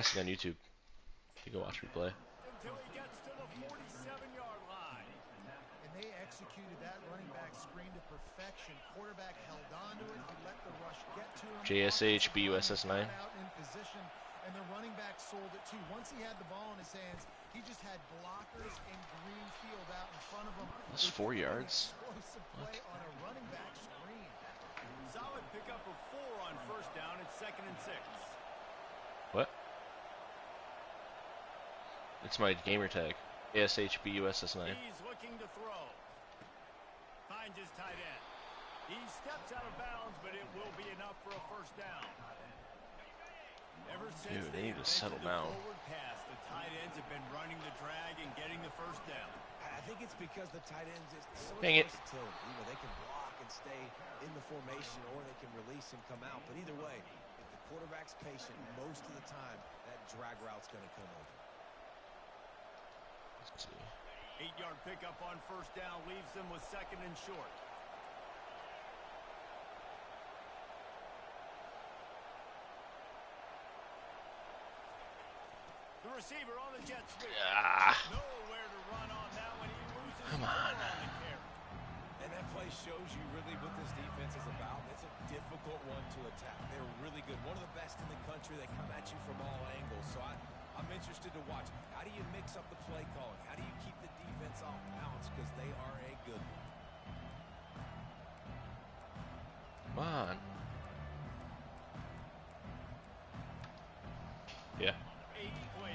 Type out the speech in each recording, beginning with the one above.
on YouTube. You go watch me play. Until he gets to the 47-yard line. And they executed that running back screen to perfection. Quarterback held on to it. He let the rush get to him. JSH BUSS 9. Out in position, and the running back sold it too. Once he had the ball in his hands, he just had blockers and green field out in front of him. That's 4 yards. Explosive play on a running back screen. Solid pickup of 4 on first down. It's 2nd and 6. What? It's my gamer tag. ASH BUSS 9. He's looking to throw. Finds his tight end. He steps out of bounds, but it will be enough for a first down. Ever since Dude, they need to settle the down. forward pass, the tight ends have been running the drag and getting the first down. I think it's because the tight ends is so Dang much it. versatility. You know, they can block and stay in the formation, or they can release and come out. But either way, if the quarterback's patient, most of the time, that drag route's going to come over. Let's see. 8-yard pickup on first down leaves them with 2nd and short. The receiver on the jet sweep. Nowhere to run on that one. He loses. Come on. the carry. And that play shows you really what this defense is about. It's a difficult one to attack. They're really good. One of the best in the country. They come at you from all angles. So I'm interested to watch. How do you mix up the play calling? How do you keep the defense off balance? Because they are a good one. Come on. Yeah.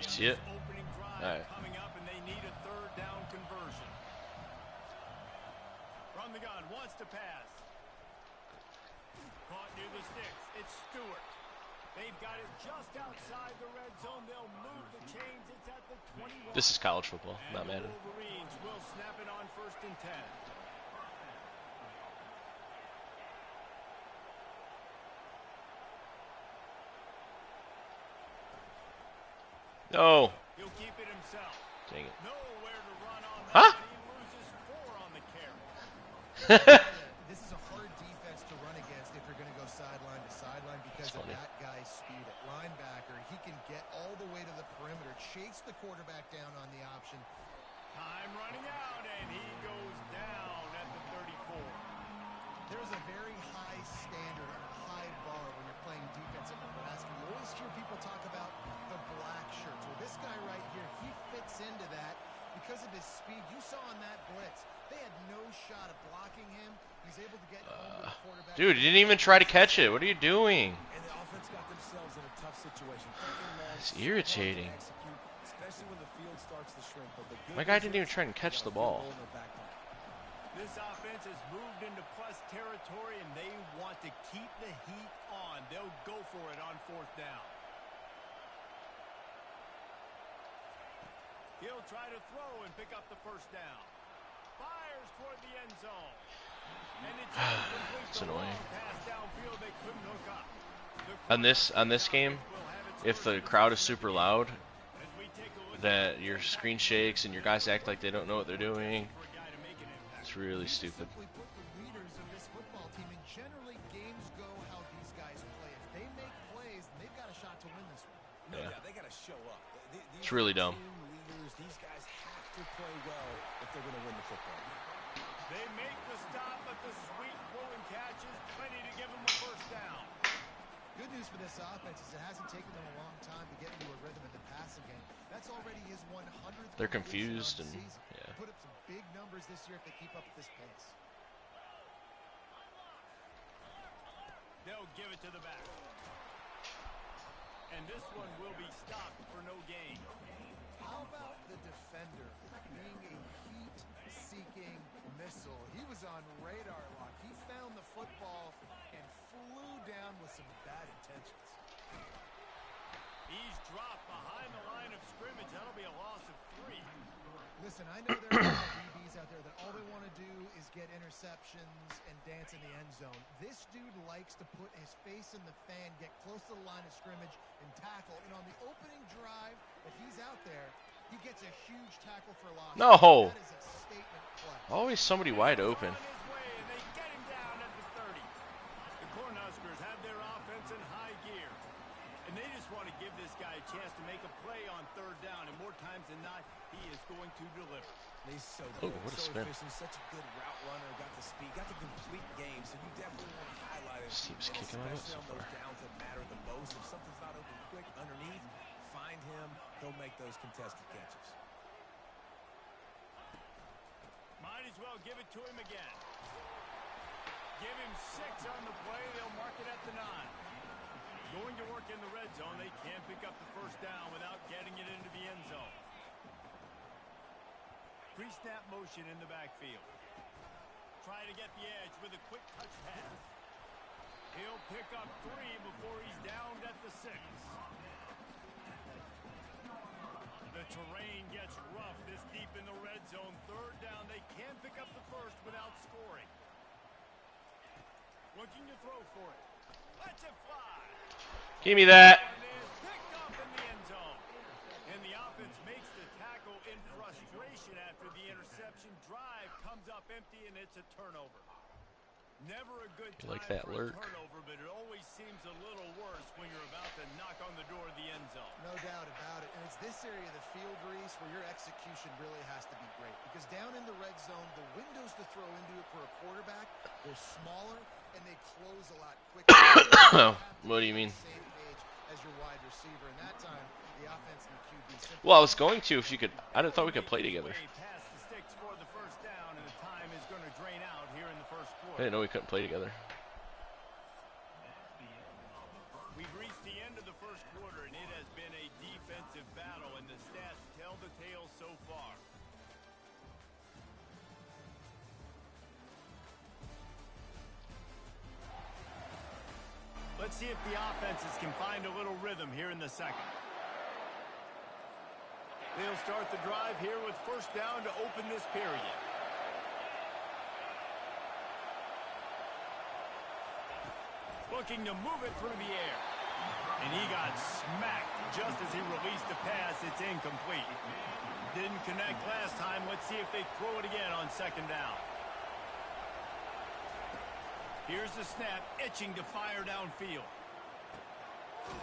See it? Opening drive All right. coming up, and they need a 3rd down conversion. From the gun, wants to pass. Caught near the sticks. It's Stewart. They've got it just outside the red zone. They'll move the chains. It's at the 21. This is college football, And not the Madden. Wolverines will snap it on 1st and 10. No. He'll keep it himself. Dang it. Nowhere to run on that. Huh? He loses 4 on the carry. This is a hard defense to run against if you're going to go sideline to sideline because of that guy's speed at linebacker. He can get all the way to the perimeter, chase the quarterback down on the option. Time running out, and he goes down at the 34. There's a very high standard and a high bar when you're playing defense at Nebraska. You always hear people talk about the black shirts. Well, this guy right here, he fits into that because of his speed. You saw on that blitz, they had no shot of blocking him. He's able to get home to the quarterback. Dude, you didn't even try to catch it. What are you doing? And the offense got themselves in a tough situation. It's irritating. Especially when the field starts to shrink. But the good My guy didn't even try and catch the ball. This offense has moved into plus territory, and they want to keep the heat on. They'll go for it on 4th down. He'll try to throw and pick up the first down. Fires toward the end zone. And it's incomplete. It's annoying. Pass downfield, they couldn't hook up. On this game, if the crowd is super loud, As we take a look that your screen shakes and your guys act like they don't know what they're doing, for a guy to make an impact. it's really stupid. Simply put, the leaders of this football team, and generally games go how these guys play. If they make plays, then they've got a shot to win this one. No Yeah. doubt, they got to show up. It's really dumb. Leaders, these guys have to play well if they're going to win the football game. They make the stop, but the sweet throwing catch is plenty to give them a first down. Good news for this offense is it hasn't taken them a long time to get into a rhythm in the passing game. That's already his 100th. They're completion confused of the and season. yeah. Put up some big numbers this year if they keep up at this pace. They'll give it to the back. And this one will be stopped for no gain. How about the defender being a heat-seeking missile? He was on radar lock. He found the football and flew down with some bad intentions. He's dropped behind the line of scrimmage. That'll be a loss of 3. Listen, I know there are a lot of DBs out there that all they want to do is get interceptions and dance in the end zone. This dude likes to put his face in the fan, get close to the line of scrimmage, and tackle. And on the opening drive that he's out there, he gets a huge tackle for loss. No. That is a statement play. Always somebody wide open. On his way, and they get him down at the 30. The Cornhuskers have their offense in high gear. And they just want to give this guy a chance to make a play on third down, and more times than not, he is going to deliver. He's so Oh, good, what a so spin. efficient, such a good route runner, got the speed, got the complete game, so you definitely want to highlight it. Seems And kicking my butt especially so on those far. downs that matter the most. If something's not open quick underneath, find him, he'll make those contested catches. Might as well give it to him again. Give him 6 on the play. They'll mark it at the 9. Going to work in the red zone. They can't pick up the first down without getting it into the end zone. Pre-snap motion in the backfield. Trying to get the edge with a quick touch pass. He'll pick up 3 before he's downed at the 6. The terrain gets rough this deep in the red zone. Third down. They can pick up the first without scoring. Looking to throw for it. Let's it fly. Give me that. And is picked up in the end zone. And the offense makes the tackle in frustration after the interception. Drive comes up empty, and it's a turnover. Never a good time Like that for lurk. a turnover, but it always seems a little worse when you're about to knock on the door of the end zone. No doubt about it. And it's this area of the field, Reese, where your execution really has to be great. Because down in the red zone, the windows to throw into it for a quarterback, they're smaller, and they close a lot quicker. What do you mean? Same page as your wide receiver. And that time, the offense and the QB simply... Well, I was going to if you could. I didn't thought we could play together. Way past the sticks for the first down, and the time is going to drain out here in the first I quarter. didn't know we couldn't play together. We've reached the end of the first quarter, and it has been a defensive battle, and the stats tell the tale so far. Let's see if the offenses can find a little rhythm here in the second. They'll start the drive here with first down to open this period. Looking to move it through the air. And he got smacked just as he released the pass. It's incomplete. Didn't connect last time. Let's see if they throw it again on second down. Here's the snap, itching to fire downfield.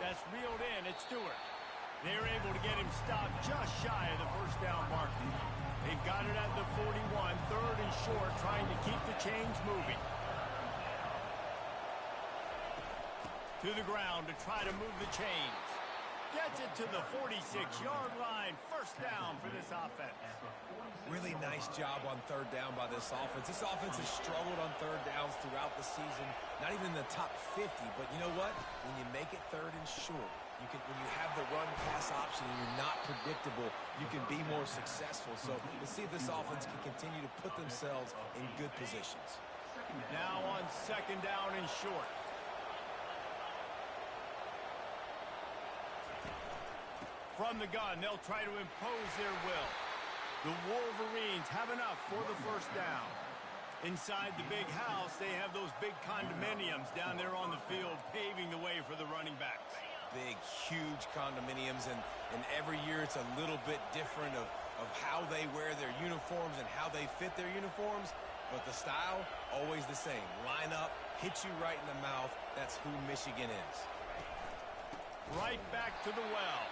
That's reeled in. It's Stewart. They're able to get him stopped just shy of the first down mark. They've got it at the 41, third and short, trying to keep the chains moving. To the ground to try to move the chains. Gets it to the 46-yard line. First down for this offense. Really nice job on third down by this offense. This offense has struggled on third downs throughout the season. Not even in the top 50, but you know what? When you make it third and short, when you have the run-pass option and you're not predictable, you can be more successful. So let's see if this offense can continue to put themselves in good positions. Now on second down and short. From the gun, they'll try to impose their will. The Wolverines have enough for the first down. Inside the big house, they have those big condominiums down there on the field, paving the way for the running backs. Big, huge condominiums, and every year it's a little bit different of how they wear their uniforms and how they fit their uniforms, but the style, always the same. Line up, hit you right in the mouth. That's who Michigan is. Right back to the well.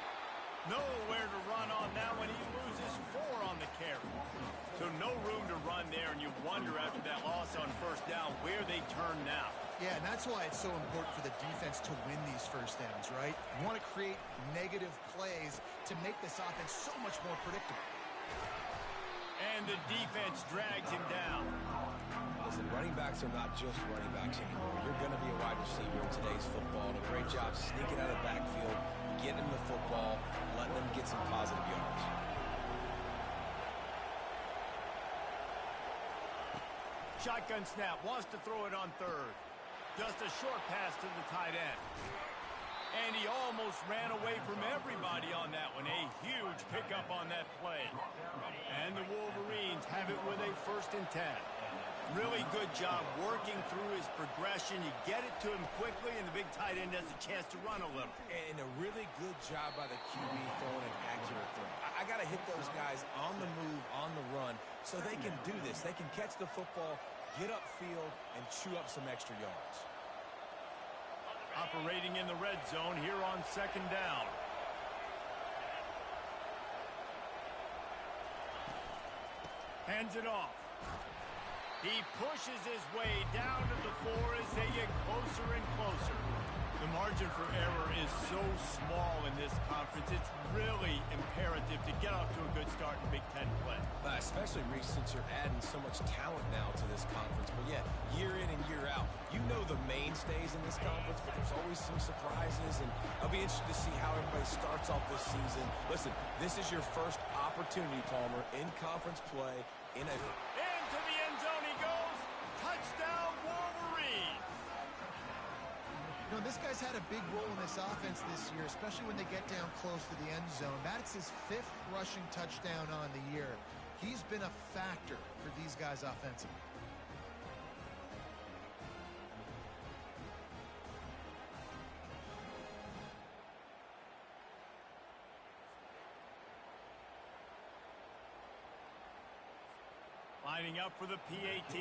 Nowhere to run on that one. He loses 4 on the carry. So no room to run there, and you wonder after that loss on first down where they turn now. Yeah, and that's why it's so important for the defense to win these first downs, right? You want to create negative plays to make this offense so much more predictable. And the defense drags him down. Listen, running backs are not just running backs anymore. You're going to be a wide receiver in today's football. And a great job sneaking out of the backfield, getting them the football, letting them get some positive yards. Shotgun snap, wants to throw it on third. Just a short pass to the tight end. And he almost ran away from everybody on that one. A huge pickup on that play. And the Wolverines have it with a 1st and 10. Really good job working through his progression. You get it to him quickly, and the big tight end has a chance to run a little. And a really good job by the QB throwing an accurate throw. I got to hit those guys on the move, on the run, so they can do this. They can catch the football, get upfield, and chew up some extra yards. Operating in the red zone here on second down. Hands it off. He pushes his way down to the 4 as they get closer and closer. The margin for error is so small in this conference. It's really imperative to get off to a good start in Big Ten play. Especially, Reese, since you're adding so much talent now to this conference. But yeah, year in and year out, you know the mainstays in this conference, but there's always some surprises. And I'll be interested to see how everybody starts off this season. Listen, this is your first opportunity, Palmer, in conference play. Into the end zone he goes. Touchdown, Wolverines. You know, this guy's had a big role in this offense this year, especially when they get down close to the end zone. That's his 5th rushing touchdown on the year. He's been a factor for these guys offensively. Lining up for the PAT.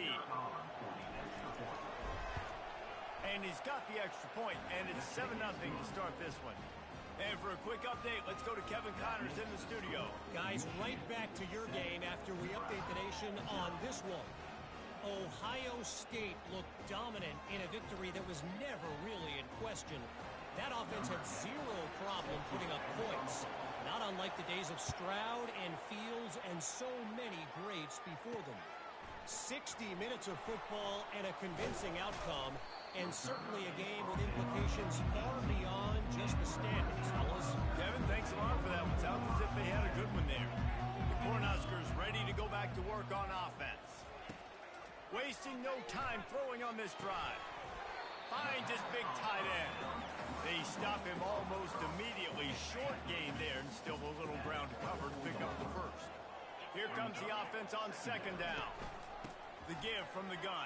And he's got the extra point, and it's 7-0 to start this one. And for a quick update, let's go to Kevin Connors in the studio. Guys, right back to your game after we update the nation on this one. Ohio State looked dominant in a victory that was never really in question. That offense had zero problem putting up points, not unlike the days of Stroud and Fields and so many greats before them. 60 minutes of football and a convincing outcome, and certainly a game with implications far beyond just the standings, fellas. Kevin, thanks a lot for that one. Sounds as if they had a good one there. The Cornhuskers ready to go back to work on offense. Wasting no time throwing on this drive. Finds his big tight end. They stop him almost immediately. Short gain there, and still a little ground to cover to pick up the first. Here comes the offense on second down. The give from the gun.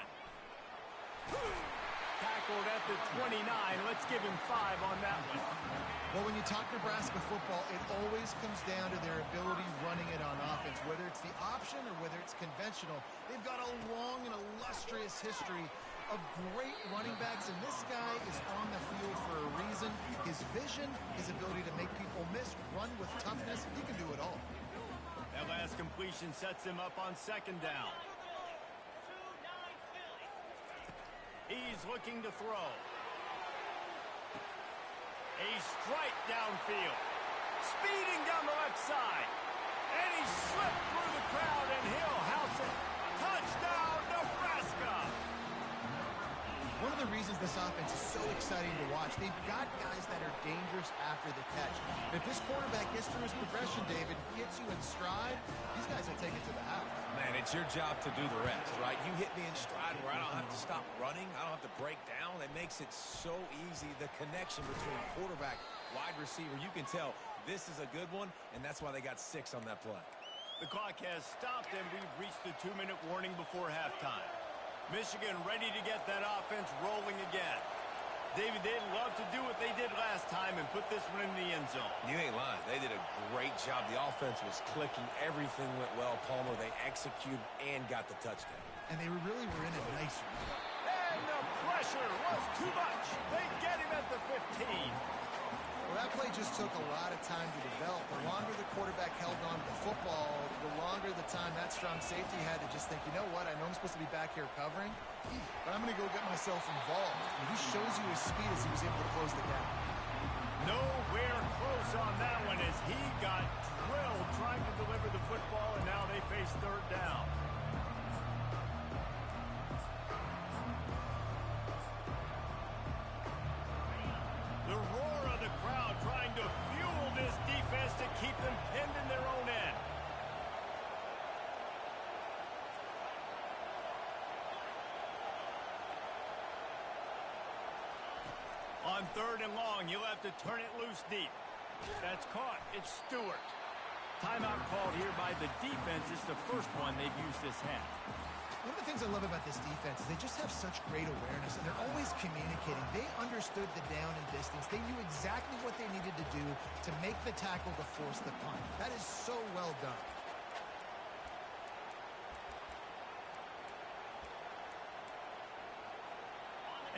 Tackled at the 29. Let's give him 5 on that one. Well, when you talk Nebraska football, it always comes down to their ability running it on offense, whether it's the option or whether it's conventional. They've got a long and illustrious history of great running backs, and this guy is on the field for a reason. His vision, his ability to make people miss, run with toughness, he can do it all. That last completion sets him up on second down. He's looking to throw. A strike downfield. Speeding down the left side. And he slipped through the crowd, and he'll house it. Touchdown, Nebraska! One of the reasons this offense is so exciting to watch, they've got guys that are dangerous after the catch. But if this quarterback gets through his progression, David, hits you in stride, these guys will take it to the house. Man, it's your job to do the rest, right? You hit me in stride where I don't have to stop running. I don't have to break down. It makes it so easy. The connection between quarterback, wide receiver, you can tell this is a good one, and that's why they got 6 on that play. The clock has stopped, and we've reached the 2-minute warning before halftime. Michigan ready to get that offense rolling again. David, they'd love to do what they did last time and put this one in the end zone. You ain't lying. They did a great job. The offense was clicking. Everything went well, Palmer. They executed and got the touchdown. And they really were in a nice run. And the pressure was too much. They get him at the 15. Well, that play just took a lot of time to develop. The longer the quarterback held on to the football, the longer the time that strong safety had to just think, you know what, I know I'm supposed to be back here covering, but I'm going to go get myself involved. And he shows you his speed as he was able to close the gap. Nowhere close on that one as he got drilled trying to deliver the football, and now they face third down. The roar of the crowd trying to fuel this defense to keep them pinned in their own end. On third and long, you'll have to turn it loose deep. That's caught. It's Stewart. Timeout called here by the defense. It's the first one they've used this half. One of the things I love about this defense is they just have such great awareness, and they're always communicating. They understood the down and distance. They knew exactly what they needed to do to make the tackle to force the punt. That is so well done.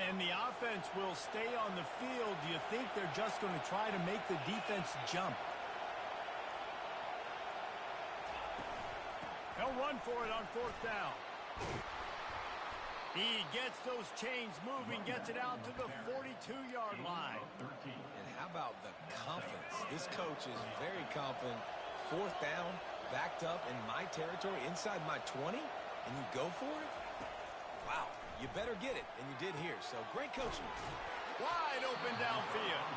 And the offense will stay on the field. Do you think they're just going to try to make the defense jump? They'll run for it on 4th down. He gets those chains moving, gets it out to the 42-yard line. And how about the confidence? This coach is very confident. 4th down, backed up in my territory, inside my 20, and you go for it? Wow, you better get it, and you did here. So great coaching. Wide open downfield.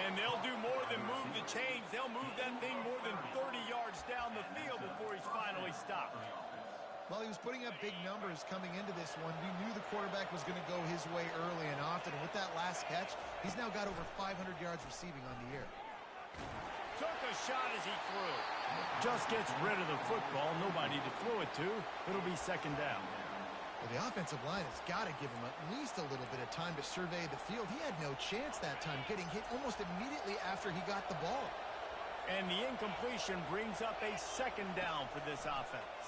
And they'll do more than move the chains. They'll move that thing more than 30 yards down the field before he's finally stopped. Well, he was putting up big numbers coming into this one. We knew the quarterback was going to go his way early and often. And with that last catch, he's now got over 500 yards receiving on the year. Took a shot as he threw. Just gets rid of the football. Nobody to throw it to. It'll be 2nd down. Well, the offensive line has got to give him at least a little bit of time to survey the field. He had no chance that time, getting hit almost immediately after he got the ball. And the incompletion brings up a 2nd down for this offense.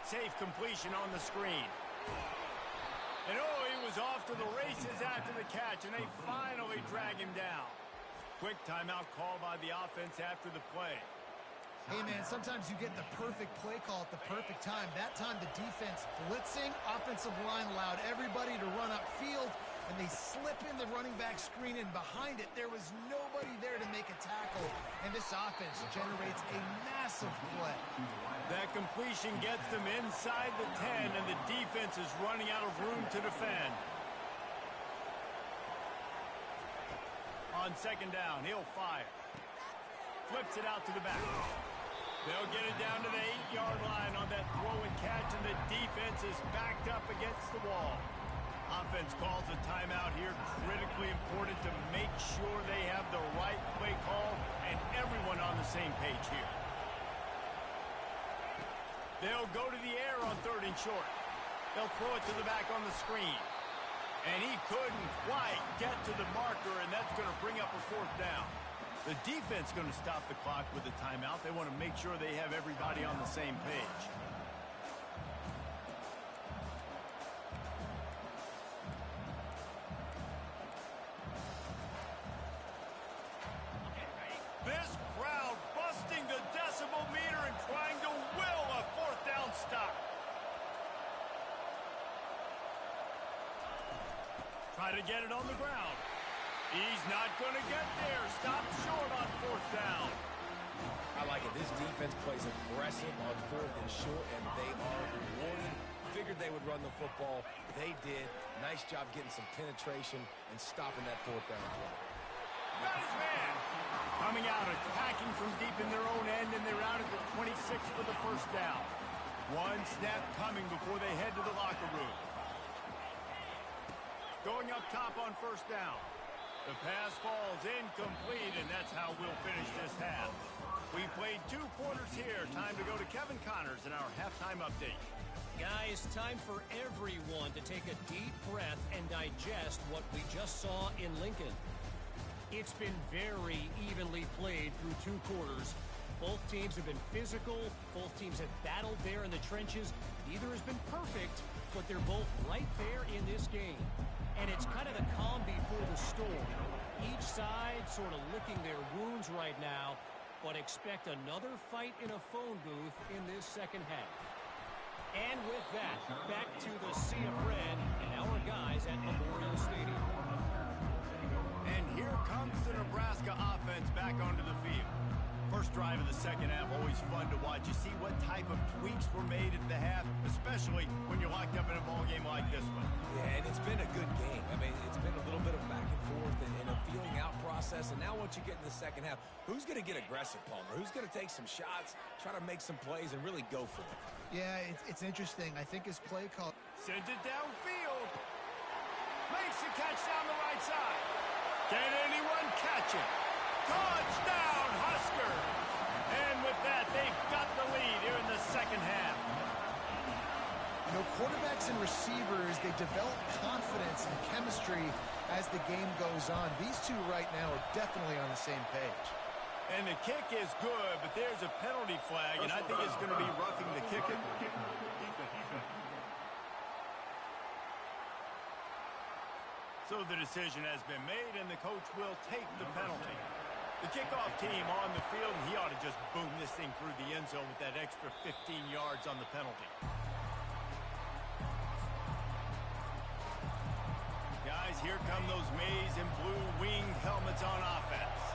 Safe completion on the screen. And oh, he was off to the races after the catch, and they finally drag him down. Quick timeout call by the offense after the play. Hey, man, sometimes you get the perfect play call at the perfect time. That time the defense blitzing, offensive line allowed everybody to run upfield, and they slip in the running back screen, and behind it, there was nobody there to make a tackle, and this offense generates a massive play. That completion gets them inside the 10, and the defense is running out of room to defend. On 2nd down, he'll fire. Flips it out to the back. They'll get it down to the 8-yard line on that throw and catch, and the defense is backed up against the wall. Offense calls a timeout here. Critically important to make sure they have the right play call and everyone on the same page here. They'll go to the air on 3rd and short. They'll throw it to the back on the screen. And he couldn't quite get to the marker, and that's going to bring up a 4th down. The defense going to stop the clock with a timeout. They want to make sure they have everybody on the same page. This crowd busting the decibel meter and trying to will a 4th down stop. Try to get it on the ground. He's not going to get there. Stop short on 4th down. I like it. This defense plays aggressive on 4th and short, and they are rewarded. Figured they would run the football. They did. Nice job getting some penetration and stopping that 4th down play. Got his man. Coming out, attacking from deep in their own end, and they're out at the 26 for the 1st down. One snap coming before they head to the locker room. Going up top on 1st down. The pass falls incomplete, and that's how we'll finish this half. We played 2 quarters here. Time to go to Kevin Connors in our halftime update. Guys, time for everyone to take a deep breath and digest what we just saw in Lincoln. It's been very evenly played through 2 quarters. Both teams have been physical. Both teams have battled there in the trenches. Neither has been perfect, but they're both right there in this game. And it's kind of the calm before the storm. Each side sort of licking their wounds right now, but expect another fight in a phone booth in this 2nd half. And with that, back to the Sea of Red and our guys at Memorial Stadium. And here comes the Nebraska offense back onto the field. First drive of the 2nd half, always fun to watch. You see what type of tweaks were made at the half, especially when you're locked up in a ball game like this one. Yeah, and it's been a good game. I mean, it's been a little bit of back and forth and a feeling out process. And now once you get in the 2nd half, who's going to get aggressive, Palmer? Who's going to take some shots, try to make some plays, and really go for it? Yeah, it's interesting. I think his play call... Sends it downfield. Makes the catch down the right side. Can anyone catch it? Touchdown, Huskers! And with that, they've got the lead here in the 2nd half. You know, quarterbacks and receivers, they develop confidence and chemistry as the game goes on. These two right now are definitely on the same page. And the kick is good, but there's a penalty flag, and I think it's going to be roughing the kicker. So the decision has been made, and the coach will take the penalty. The kickoff team on the field, and he ought to just boom this thing through the end zone with that extra 15 yards on the penalty. Guys, here come those maize and blue winged helmets on offense.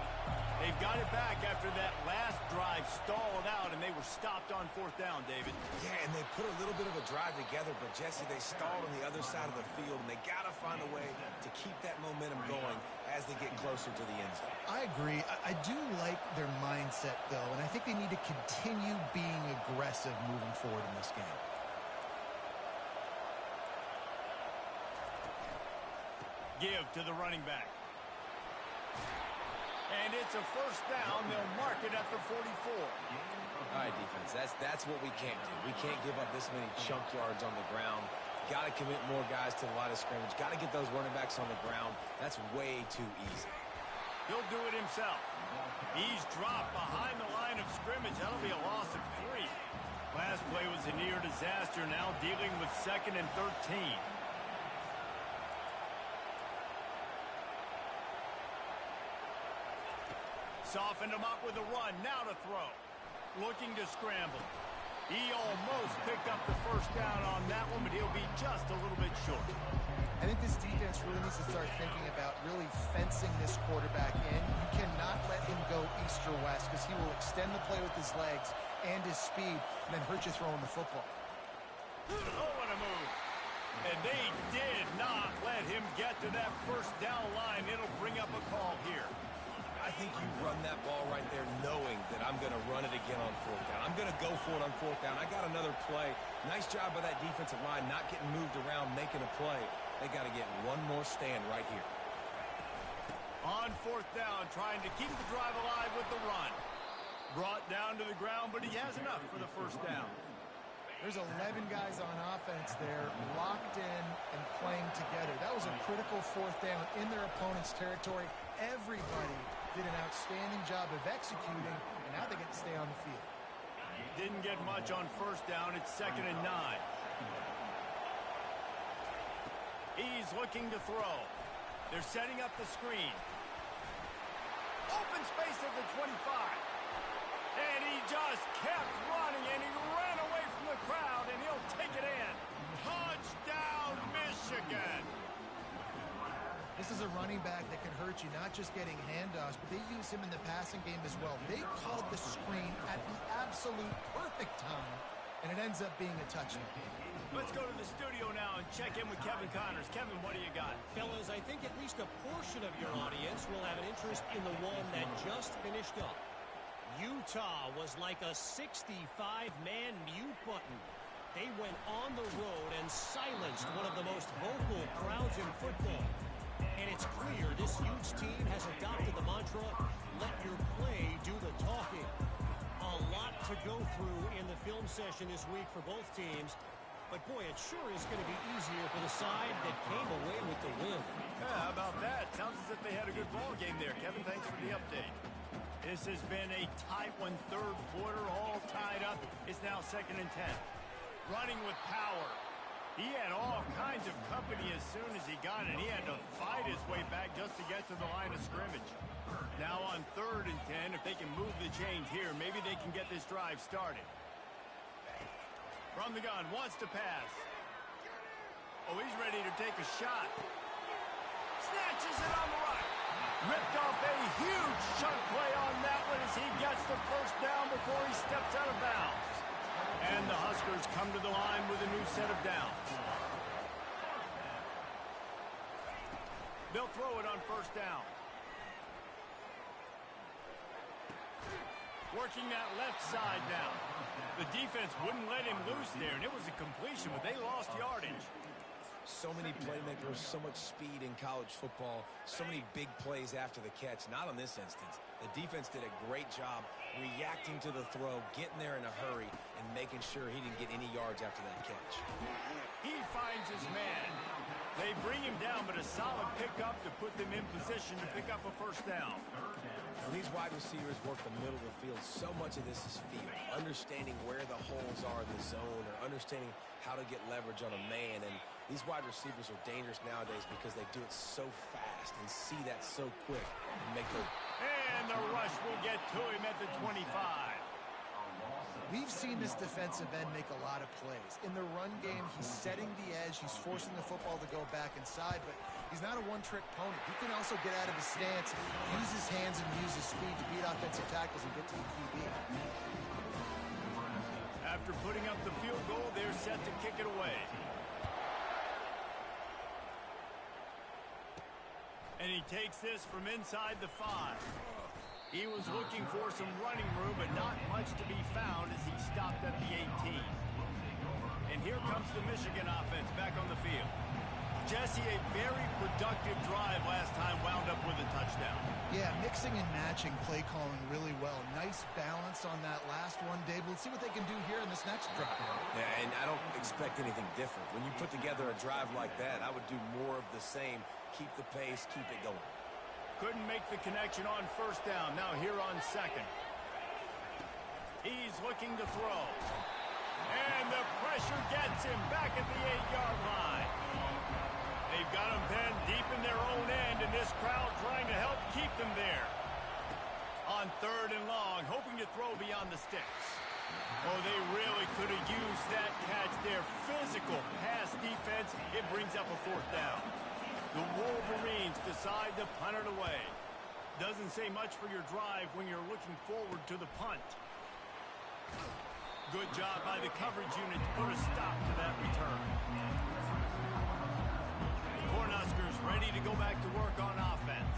They've got it back after that last drive stalled out, and they were stopped on 4th down, David. Yeah, and they put a little bit of a drive together, but, Jesse, they stalled on the other side of the field, and they got to find a way to keep that momentum going as they get closer to the end zone. I agree. I do like their mindset, though, and I think they need to continue being aggressive moving forward in this game. Give to the running back. And it's a 1st down. They'll mark it at the 44. All right, defense, that's what we can't do. We can't give up this many chunk yards on the ground. Got to commit more guys to the line of scrimmage. Got to get those running backs on the ground. That's way too easy. He'll do it himself. He's dropped behind the line of scrimmage. That'll be a loss of 3. Last play was a near disaster. Now dealing with 2nd and 13. Softened him up with a run. Now to throw. Looking to scramble. He almost picked up the 1st down on that one, but he'll be just a little bit short. I think this defense really needs to start thinking about really fencing this quarterback in. You cannot let him go east or west because he will extend the play with his legs and his speed and then hurt you throwing the football. Oh, what a move. And they did not let him get to that 1st down line. It'll bring up a call here. I think you run that ball right there knowing that I'm going to run it again on 4th down. I'm going to go for it on 4th down. I got another play. Nice job by that defensive line not getting moved around, making a play. They got to get one more stand right here. On 4th down, trying to keep the drive alive with the run. Brought down to the ground, but he has enough for the 1st down. There's 11 guys on offense there, locked in and playing together. That was a critical 4th down in their opponent's territory. Everybody did an outstanding job of executing, and now they get to stay on the field. Didn't get much on 1st down. It's 2nd and 9. He's looking to throw. They're setting up the screen. Open space at the 25. And he just kept running, and he ran away from the crowd, and he'll take it in. Touchdown, Michigan! This is a running back that can hurt you, not just getting handoffs, but they use him in the passing game as well. They called the screen at the absolute perfect time, and it ends up being a touchdown. Let's go to the studio now and check in with Kevin Connors. Kevin, what do you got? Fellas, I think at least a portion of your audience will have an interest in the one that just finished up. Utah was like a 65-man mute button. They went on the road and silenced one of the most vocal crowds in football. And it's clear this huge team has adopted the mantra, let your play do the talking. A lot to go through in the film session this week for both teams. But, boy, it sure is going to be easier for the side that came away with the win. Yeah, how about that? Sounds as if they had a good ball game there. Kevin, thanks for the update. This has been a tight one, 3rd quarter, all tied up. It's now 2nd and 10. Running with power. He had all kinds of company as soon as he got it. He had to fight his way back just to get to the line of scrimmage. Now on 3rd and 10, if they can move the chains here, maybe they can get this drive started. From the gun, wants to pass. Oh, he's ready to take a shot. Snatches it on the right. Ripped off a huge chunk play on that one as he gets the 1st down before he steps out of bounds. And the Huskers come to the line with a new set of downs. They'll throw it on 1st down. Working that left side now. The defense wouldn't let him loose there, and it was a completion, but they lost yardage. So many playmakers, so much speed in college football, so many big plays after the catch. Not on this instance. The defense did a great job reacting to the throw, getting there in a hurry, and making sure he didn't get any yards after that catch. He finds his man. They bring him down, but a solid pickup to put them in position to pick up a first down. When these wide receivers work the middle of the field, so much of this is feel. Understanding where the holes are in the zone or understanding how to get leverage on a man. And these wide receivers are dangerous nowadays because they do it so fast and see that so quick and make their... And the rush will get to him at the 25. We've seen this defensive end make a lot of plays. In the run game, he's setting the edge. He's forcing the football to go back inside, but he's not a one-trick pony. He can also get out of his stance, use his hands, and use his speed to beat offensive tackles and get to the QB. After putting up the field goal, they're set to kick it away. And he takes this from inside the 5. He was looking for some running room, but not much to be found as he stopped at the 18. And here comes the Michigan offense back on the field. Jesse, a very productive drive last time, wound up with a touchdown. Yeah, mixing and matching play calling really well. Nice balance on that last one, Dave. Let's see what they can do here in this next drive. Yeah, and I don't expect anything different. When you put together a drive like that, I would do more of the same. Keep the pace, keep it going. Couldn't make the connection on first down. Now here on second. He's looking to throw. And the pressure gets him back at the 8-yard line. They've got him pinned deep in their own end, and this crowd trying to help keep them there. On third and long, hoping to throw beyond the sticks. Oh, they really could have used that catch there. Physical pass defense. It brings up a fourth down. The Wolverines decide to punt it away. Doesn't say much for your drive when you're looking forward to the punt. Good job by the coverage unit to put a stop to that return. The Cornhuskers ready to go back to work on offense.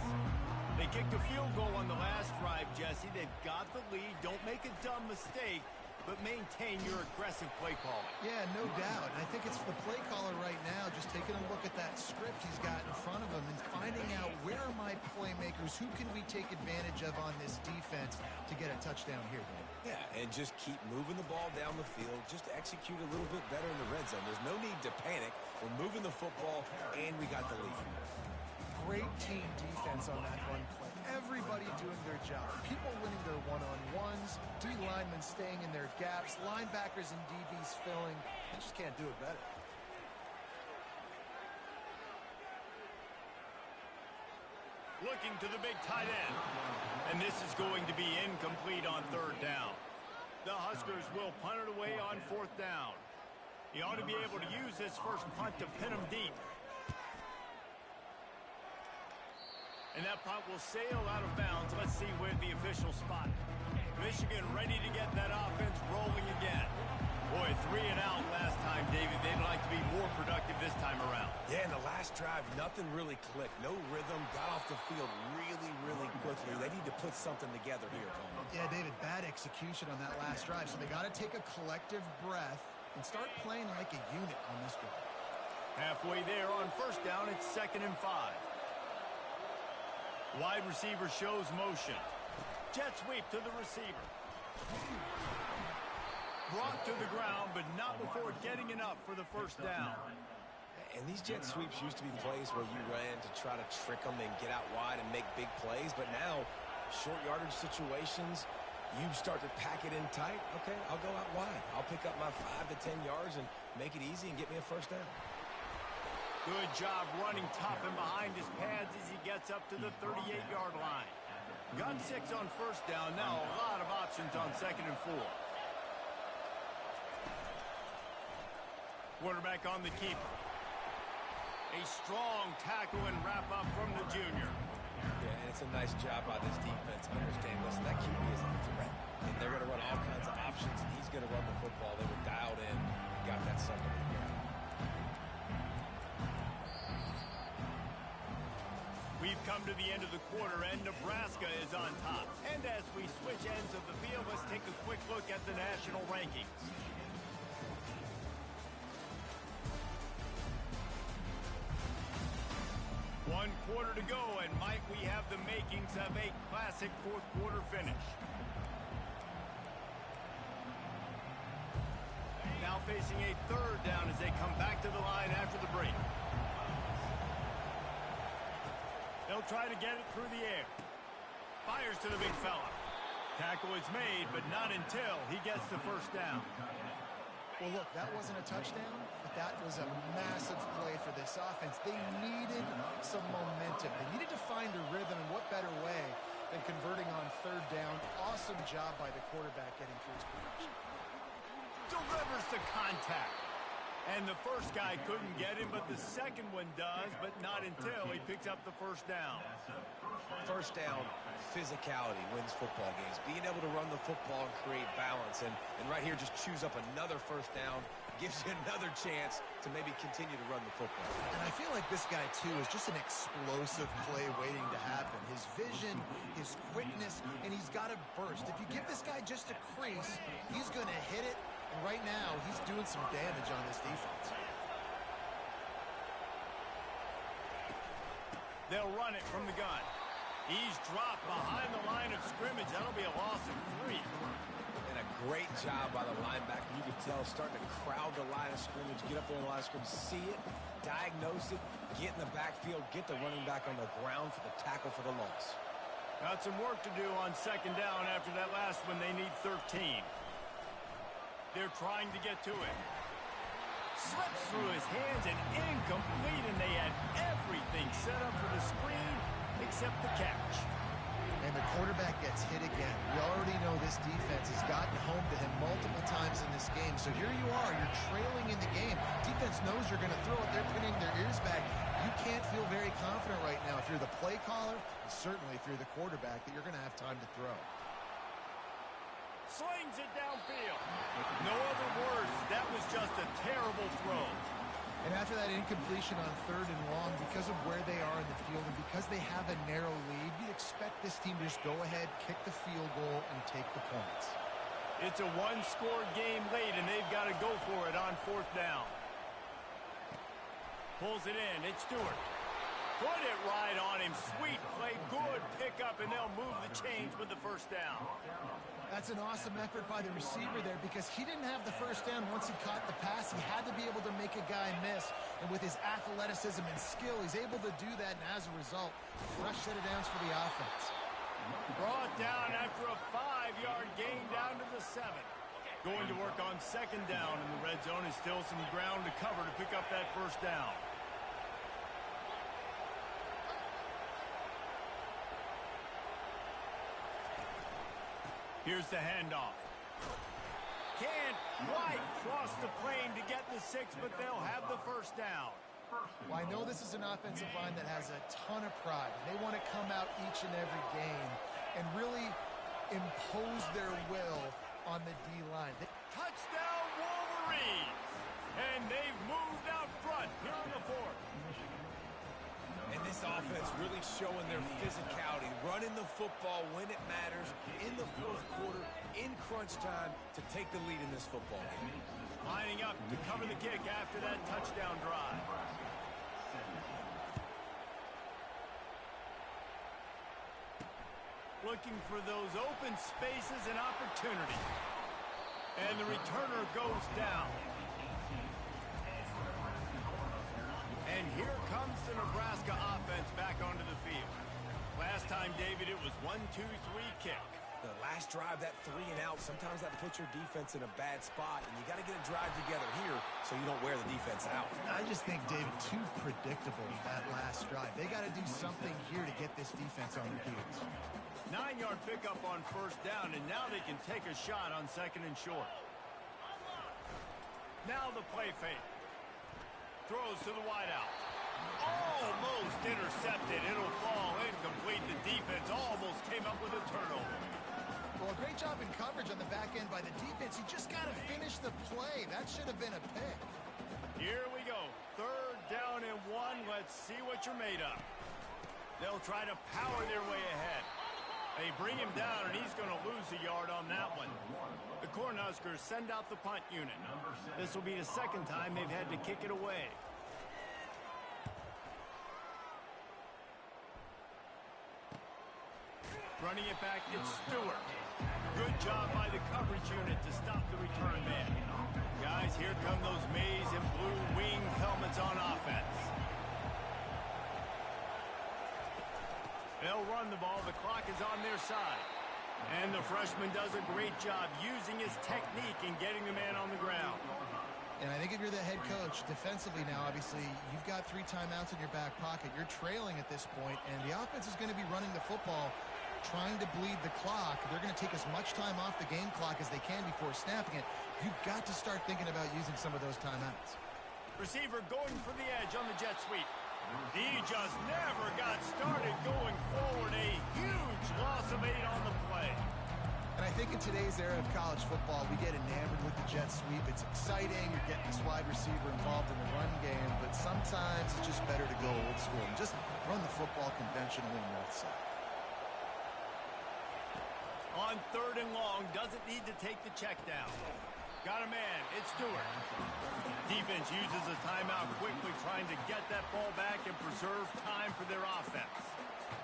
They kicked a field goal on the last drive, Jesse. They've got the lead. Don't make a dumb mistake, but maintain your aggressive play calling. Yeah, no doubt. I think it's the play caller right now just taking a look at that script he's got in front of him and finding out where are my playmakers, who can we take advantage of on this defense to get a touchdown here, Dave. Yeah, and just keep moving the ball down the field. Just execute a little bit better in the red zone. There's no need to panic. We're moving the football, and we got the lead. Great team defense on that run play. Everybody doing their job. People winning their one-on-ones, D linemen staying in their gaps, linebackers and DBs filling. They just can't do it better. Looking to the big tight end. And this is going to be incomplete on third down. The Huskers will punt it away on fourth down. He ought to be able to use this first punt to pin him deep. And that punt will sail out of bounds. Let's see where the official spot. Michigan ready to get that offense rolling again. Boy, 3 and out last time, David. They'd like to be more productive this time around. Yeah, in the last drive, nothing really clicked. No rhythm. Got off the field really, really quickly. They need to put something together here, Coleman. Yeah, David, bad execution on that last drive. So they got to take a collective breath and start playing like a unit on this drive. Halfway there on first down, it's 2nd and 5. Wide receiver shows motion. Jet sweep to the receiver. Brought to the ground, but not before getting enough for the first down. And these jet sweeps used to be the plays where you ran to try to trick them and get out wide and make big plays. But now, short yardage situations, you start to pack it in tight. Okay, I'll go out wide. I'll pick up my 5 to 10 yards and make it easy and get me a first down. Good job running tough and behind his pads as he gets up to the 38-yard line. Got 6 on first down. Now a lot of options on 2nd and 4. Quarterback on the keeper. A strong tackle and wrap up from the junior. Yeah, and it's a nice job by this defense. Understand, listen, that QB is a threat. And they're going to run all kinds of options, and he's going to run the football. They were dialed in and got that sucker in the ground. We've come to the end of the quarter, and Nebraska is on top. And as we switch ends of the field, let's take a quick look at the national rankings. One quarter to go, and might we have the makings of a classic fourth quarter finish. Now facing a third down as they come back to the line after the break. They'll try to get it through the air. Fires to the big fella. Tackle is made, but not until he gets the first down. Well, look, that wasn't a touchdown, but that was a massive play for this offense. They needed some momentum. They needed to find a rhythm, and what better way than converting on third down. Awesome job by the quarterback getting through his progression. Delivers the contact. And the first guy couldn't get him, but the second one does, but not until he picks up the first down. First down, physicality wins football games. Being able to run the football and create balance. And right here, just choose up another first down. Gives you another chance to maybe continue to run the football. And I feel like this guy, too, is just an explosive play waiting to happen. His vision, his quickness, and he's got to burst. If you give this guy just a crease, he's going to hit it. And right now, he's doing some damage on this defense. They'll run it from the gun. He's dropped behind the line of scrimmage. That'll be a loss of 3. And a great job by the linebacker. You can tell starting to crowd the line of scrimmage, get up there in the line of scrimmage, see it, diagnose it, get in the backfield, get the running back on the ground for the tackle for the loss. Got some work to do on second down after that last one. They need 13. They're trying to get to it. Slips through his hands and incomplete, and they had everything set up for the screen except the catch. And the quarterback gets hit again. We already know this defense has gotten home to him multiple times in this game. So here you are, you're trailing in the game. Defense knows you're going to throw it. They're pinning their ears back. You can't feel very confident right now if you're the play caller, and certainly if you're the quarterback, that you're going to have time to throw. Slings it downfield. No other words. That was just a terrible throw. And after that incompletion on third and long, because of where they are in the field and because they have a narrow lead, you'd expect this team to just go ahead, kick the field goal, and take the points. It's a one-score game late, and they've got to go for it on fourth down. Pulls it in. It's Stewart. Put it right on him. Sweet play. Good pickup, and they'll move the chains with the first down. That's an awesome effort by the receiver there because he didn't have the first down once he caught the pass. He had to be able to make a guy miss. And with his athleticism and skill, he's able to do that. And as a result, fresh set of downs for the offense. Brought down after a 5-yard gain down to the 7. Going to work on second down, and the red zone is still some ground to cover to pick up that first down. Here's the handoff. Can't quite cross the plane to get the 6, but they'll have the first down. Well, I know this is an offensive line that has a ton of pride. They want to come out each and every game and really impose their will on the D-line. Touchdown Wolverines! And they've moved out front here in the fourth. And this offense really showing their physicality, running the football when it matters, in the fourth quarter, in crunch time, to take the lead in this football game. Lining up to cover the kick after that touchdown drive. Looking for those open spaces and opportunity. And the returner goes down. And here comes the Nebraska offense back onto the field. Last time, David, it was 1-2-3 kick. The last drive, that 3 and out, sometimes that puts your defense in a bad spot, and you got to get a drive together here so you don't wear the defense out. I just think, David, too predictable that last drive. They got to do something here to get this defense on their heels. 9-yard pickup on first down, and now they can take a shot on second and short. Now the play fake. Throws to the wideout. Almost intercepted. It'll fall incomplete. The defense almost came up with a turnover. Well, a great job in coverage on the back end by the defense. You just got to finish the play. That should have been a pick. Here we go. Third down and 1. Let's see what you're made of. They'll try to power their way ahead. They bring him down, and he's going to lose a yard on that one. The Cornhuskers send out the punt unit. This will be the second time they've had to kick it away. Running it back, it's Stewart. Good job by the coverage unit to stop the return man. Guys, here come those maize and blue winged helmets on offense. They'll run the ball. The clock is on their side. And the freshman does a great job using his technique and getting the man on the ground. And I think if you're the head coach, defensively now, obviously, you've got 3 timeouts in your back pocket. You're trailing at this point, and the offense is going to be running the football, trying to bleed the clock. They're going to take as much time off the game clock as they can before snapping it. You've got to start thinking about using some of those timeouts. Receiver going for the edge on the jet sweep. He just never got started going forward. A huge loss of 8 on the play. And I think in today's era of college football, we get enamored with the jet sweep. It's exciting. You're getting this wide receiver involved in the run game. But sometimes it's just better to go old school and just run the football conventionally north side. On 3rd and long, doesn't need to take the check down. Got a man. It's Stewart. Defense uses a timeout quickly, trying to get that ball back and preserve time for their offense.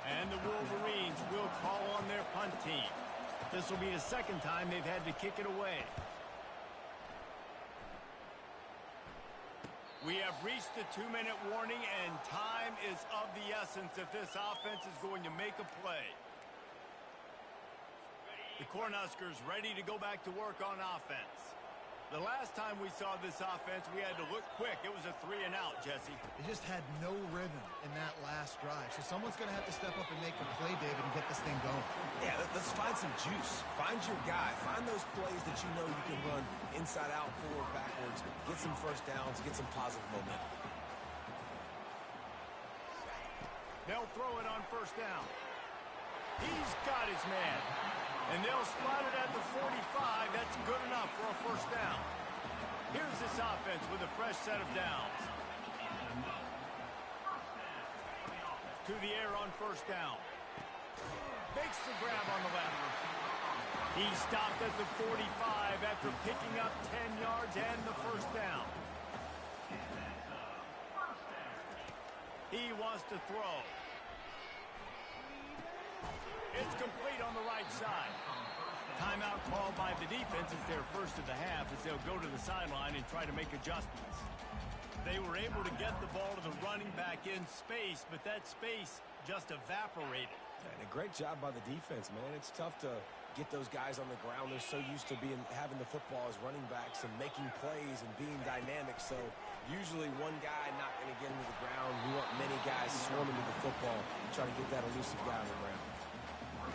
And the Wolverines will call on their punt team. This will be the 2nd time they've had to kick it away. We have reached the 2-minute warning, and time is of the essence if this offense is going to make a play. The Cornhuskers ready to go back to work on offense. The last time we saw this offense, we had to look quick. It was a 3-and-out, Jesse. They just had no rhythm in that last drive. So someone's going to have to step up and make a play, David, and get this thing going. Yeah, let's find some juice. Find your guy. Find those plays that you know you can run inside out, forward, backwards. Get some first downs. Get some positive momentum. They'll throw it on 1st down. He's got his man. And they'll spot it at the 45. That's good enough for a 1st down. Here's this offense with a fresh set of downs. To the air on 1st down. Makes the grab on the left. He stopped at the 45 after picking up 10 yards and the 1st down. He wants to throw. It's complete on the right side. Timeout called by the defense is their 1st of the half as they'll go to the sideline and try to make adjustments. They were able to get the ball to the running back in space, but that space just evaporated. And a great job by the defense, man. It's tough to get those guys on the ground. They're so used to having the football as running backs and making plays and being dynamic. So usually one guy not going to get into the ground. We want many guys swarming to the football and try to get that elusive guy on the ground.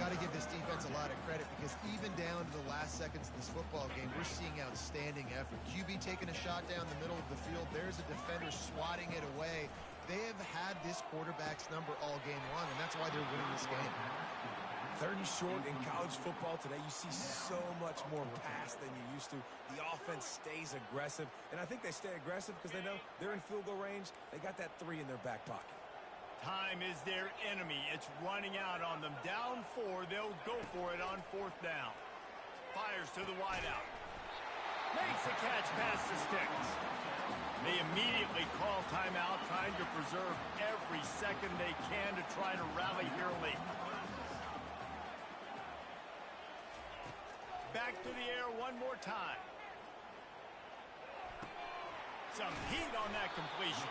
Got to give this defense a lot of credit because even down to the last seconds of this football game, we're seeing outstanding effort. QB taking a shot down the middle of the field. There's a defender swatting it away. They have had this quarterback's number all game long, and that's why they're winning this game. 3rd and short in college football today, you see so much more pass than you used to. The offense stays aggressive, and I think they stay aggressive because they know they're in field goal range. They got that 3 in their back pocket. Time is their enemy. It's running out on them. Down 4, they'll go for it on 4th down. Fires to the wideout. Makes a catch past the sticks. They immediately call timeout, trying to preserve every second they can to try to rally here late. Back to the air one more time. Some heat on that completion.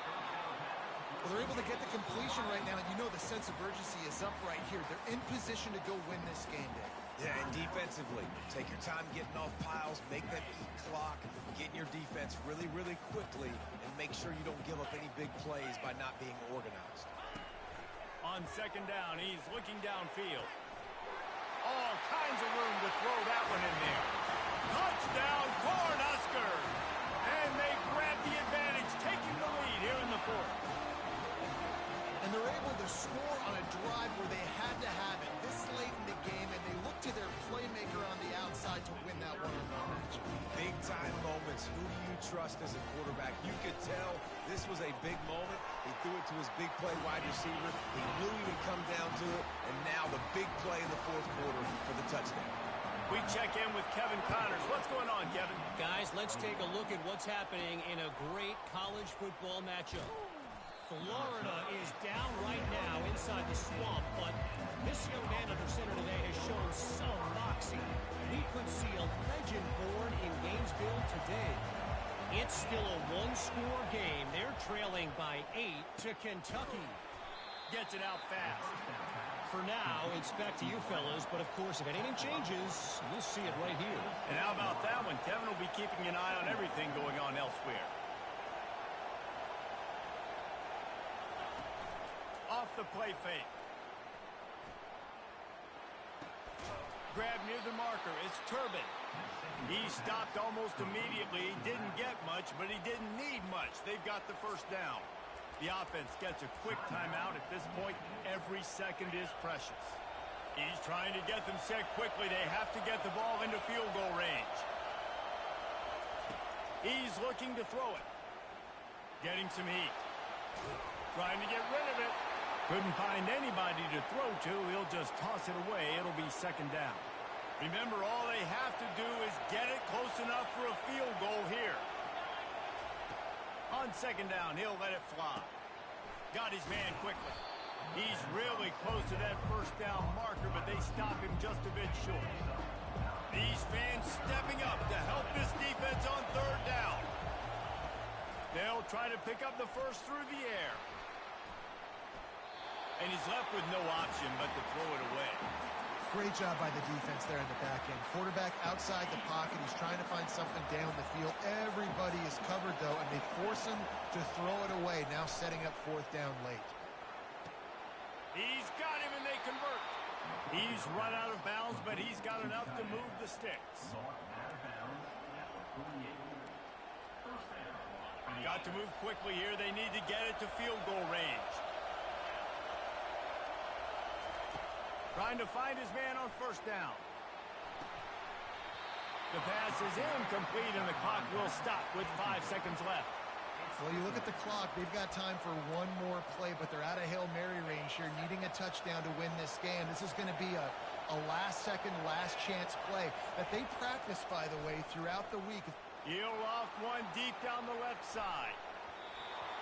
Well, they're able to get the completion right now, and you know the sense of urgency is up right here. They're in position to go win this game, Dave. Yeah, and defensively, take your time getting off piles, make them eat clock, get in your defense really, really quickly, and make sure you don't give up any big plays by not being organized. On 2nd down, he's looking downfield. All kinds of room to throw that one in there. Touchdown, Cornhuskers! And they grab the advantage, taking the lead here in the 4th. And they're able to score on a drive where they had to have it this late in the game, and they look to their playmaker on the outside to win that one-on-one match. Big-time moments. Who do you trust as a quarterback? You could tell this was a big moment. He threw it to his big play wide receiver. He knew he would come down to it, and now the big play in the 4th quarter for the touchdown. We check in with Kevin Connors. What's going on, Kevin? Guys, let's take a look at what's happening in a great college football matchup. Florida is down right now inside the swamp, but this young man under center today has shown some moxie. We could see a legend born in Gainesville today. It's still a one-score game. They're trailing by 8 to Kentucky. Gets it out fast. for now, it's back to you fellas. But, of course, if anything changes, you'll see it right here. And how about that one? Kevin will be keeping an eye on everything going on elsewhere. Off the play fake. Grab near the marker. It's Turbin. He stopped almost immediately. Didn't get much, but he didn't need much. They've got the first down. The offense gets a quick timeout at this point. Every second is precious. He's trying to get them set quickly. They have to get the ball into field goal range. He's looking to throw it. Getting some heat. Trying to get rid of it. Couldn't find anybody to throw to. He'll just toss it away. It'll be second down. Remember, all they have to do is get it close enough for a field goal here. On second down, he'll let it fly. Got his man quickly. He's really close to that first down marker, but they stop him just a bit short. These fans stepping up to help this defense on third down. They'll try to pick up the first through the air. And he's left with no option but to throw it away. Great job by the defense there in the back end. Quarterback outside the pocket. He's trying to find something down the field. Everybody is covered, though, and they force him to throw it away, now setting up fourth down late. He's got him, and they convert. He's run out of bounds, but he's got enough to move the sticks. Got to move quickly here. They need to get it to field goal range. Trying to find his man on first down. The pass is incomplete, and the clock will stop with 5 seconds left. Well, you look at the clock. They've got time for one more play, but they're out of Hail Mary range here, needing a touchdown to win this game. This is going to be a last-second, last-chance play that they practice, by the way, throughout the week. He'll loft one deep down the left side.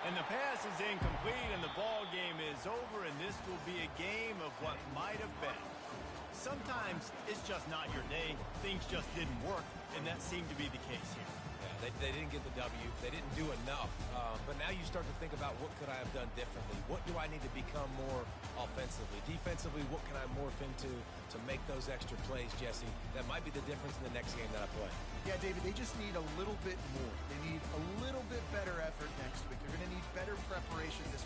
And the pass is incomplete, and the ball game is over, and this will be a game of what might have been. Sometimes it's just not your day. Things just didn't work, and that seemed to be the case here. Yeah, they didn't get the W. They didn't do enough. But now you start to think about what could I have done differently? What do I need to become more offensively? Defensively, what can I morph into to make those extra plays, Jesse? That might be the difference in the next game that I play. Yeah, David, they just need a little bit more. They need a little bit better effort next week. They're going to need better preparation to